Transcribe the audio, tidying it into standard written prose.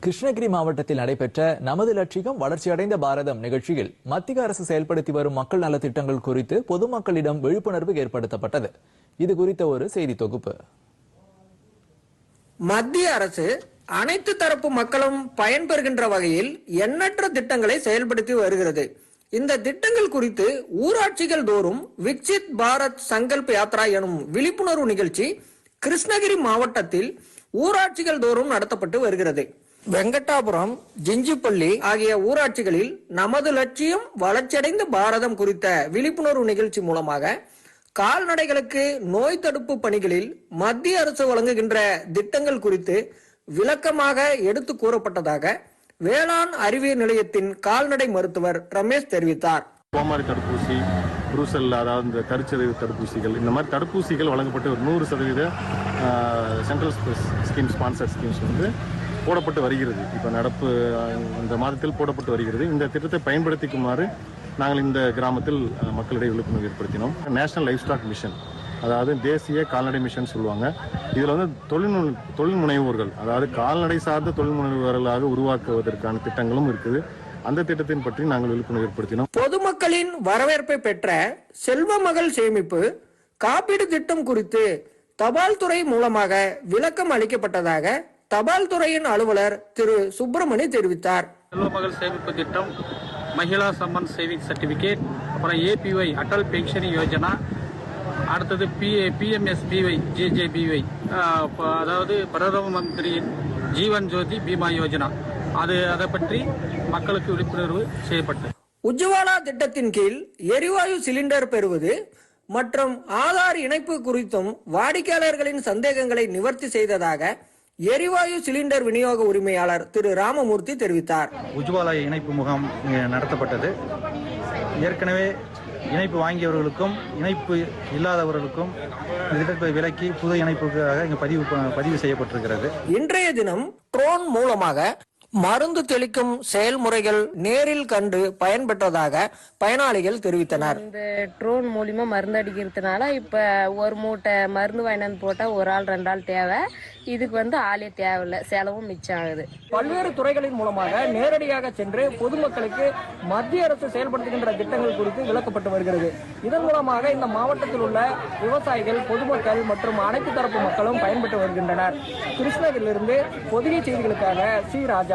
கிருஷ்ணகிரி மாவட்டத்தில் நடைபெற்ற நமது லட்சியம் வளர்ச்சியடைந்த பாரதம் நிகழ்ச்சியில் மத்திய அரசு செயல்படுத்தி வரும் மக்கள் நலத்திட்டங்கள் குறித்து பொதுமக்களிடம் விழிப்புணர்வு ஏற்படுத்தப்பட்டது. இது குறித்த ஒரு செய்தி தொகுப்பு. மத்திய அரசு அனைத்து தரப்பு மக்களும் பயன்பெறுகின்ற வகையில் எண்ணற்ற திட்டங்களை செயல்படுத்தி வருகிறது. இந்த திட்டங்கள் குறித்து ஊராட்சிகள் தோறும் விக்சித் பாரத் சங்கல்ப் யாத்ரா எனும் விழிப்புணர்வு நிகழ்ச்சி கிருஷ்ணகிரி மாவட்டத்தில் ஊராட்சிகள் தோறும் நடத்தப்பட்டு வருகிறது. வெங்கடாபுரம், ஜிஞ்சிப்பள்ளி ஆகிய ஊராட்சிகளில் நமது லட்சியம் வளர்ச்சியடைந்த பாரதம் குறித்த விழிப்புணர்வு நிகழ்ச்சி மூலமாக கால்நடைகளுக்கு நோய் தடுப்பு பணிகளில் மத்திய அரசு வழங்குகின்ற திட்டங்கள் குறித்து விளக்கமாக எடுத்து கூறப்பட்டதாக வேளாண் அறிவியல் நிலையத்தின் கால்நடை மருத்துவர் ரமேஷ் தெரிவித்தார். கோமாரி தடுப்பூசி, புரூசல், அதாவது இந்த கருச்சரிவு தடுப்பூசிகள், இந்த மாதிரி தடுப்பூசிகள் வழங்கப்பட்டு ஒரு 100% சென்ட்ரல் ஸ்கீம் ஸ்பான்சர் ஸ்கீம்ஸ் போடப்பட்டு வருகிறது. இப்போ நடப்பு இந்த மாதத்தில் போடப்பட்டு வருகிறது. இந்த திட்டத்தை பயன்படுத்திக்குமாறு நாங்கள் இந்த கிராமத்தில் மக்களிடையே விழிப்புணர்வு ஏற்படுத்தினோம். நேஷனல் லைஃப் ஸ்டாக் மிஷன், அதாவது தேசிய கால்நடை மிஷன் சொல்லுவாங்க. இதில் தொழில் முனைவோர்கள், அதாவது கால்நடை சார்ந்த தொழில் முனைவோர்களாக உருவாக்குவதற்கான திட்டங்களும் இருக்குது. அந்த திட்டத்தின் பற்றி நாங்கள் விழிப்புணர்வு ஏற்படுத்தினோம். பொதுமக்களின் வரவேற்பை பெற்ற செல்வ மகள் சேமிப்பு காப்பீடு திட்டம் குறித்து தபால் துறை மூலமாக விளக்கம் அளிக்கப்பட்டதாக தபால் துறையின் அலுவலர் திரு சுப்பிரமணி தெரிவித்தார். செல்வ மகள் சேமிப்பு திட்டம், மகிழா சம்மன் சேவிங் சர்டிபிகேட், அப்புறம் ஏபிஒய் அடல் பென்ஷன் யோஜனா, அடுத்தது பிஎம்எஸ்பிஒய், ஜேஜேபிஒய், அதாவது பிரதம மந்திரியின் ஜீவன் ஜோதி பீமா யோஜனா, அதை பற்றி மக்களுக்கு விழிப்புணர்வு செய்யப்பட்டது. உஜ்வாலா திட்டத்தின் கீழ் எரிவாயு சிலிண்டர் பெறுவது மற்றும் ஆதார் இணைப்பு குறித்தும் வாடிக்கையாளர்களின் சந்தேகங்களை நிவர்த்தி செய்ததாக எரிவாயு சிலிண்டர் விநியோக உரிமையாளர் திரு ராமமூர்த்தி தெரிவித்தார். உஜ்வாலா இணைப்பு முகாம் நடத்தப்பட்டது. ஏற்கனவே இணைப்பு வாங்கியவர்களுக்கும் இணைப்பு இல்லாதவர்களுக்கும் திட்டத்தை விலக்கி புது இணைப்புக்காக இங்கு பதிவு செய்யப்பட்டிருக்கிறது. இன்றைய தினம் ட்ரோன் மூலமாக மருந்து தெளிக்கும் செயல்முறைகள் நேரில் கண்டு பயன்பெற்றதாக பயனாளிகள் தெரிவித்தனர். இந்த ட்ரோன் மூலியமா மருந்து அடிக்கிறதுனால இப்ப ஒரு மூட்டை மருந்து வாங்கிட்டு போட்டா ஒரு ஆள் 2 ஆள் தேவை. இதுக்கு ஆளே தேவையில்லை, செலவும் மிச்சம் ஆகுது. பல்வேறு துறைகளின் மூலமாக நேரடியாக சென்று பொதுமக்களுக்கு மத்திய அரசு செயல்படுத்துகின்ற திட்டங்கள் குறித்து விளக்கப்பட்டு வருகிறது. இதன் மூலமாக இந்த மாவட்டத்தில் உள்ள விவசாயிகள், பொதுமக்கள் மற்றும் அனைத்து தரப்பு மக்களும் பயன்பெற்று வருகின்றனர். கிருஷ்ணகிரியிலிருந்து பொதிகை செய்திகளுக்காக சி ராஜா.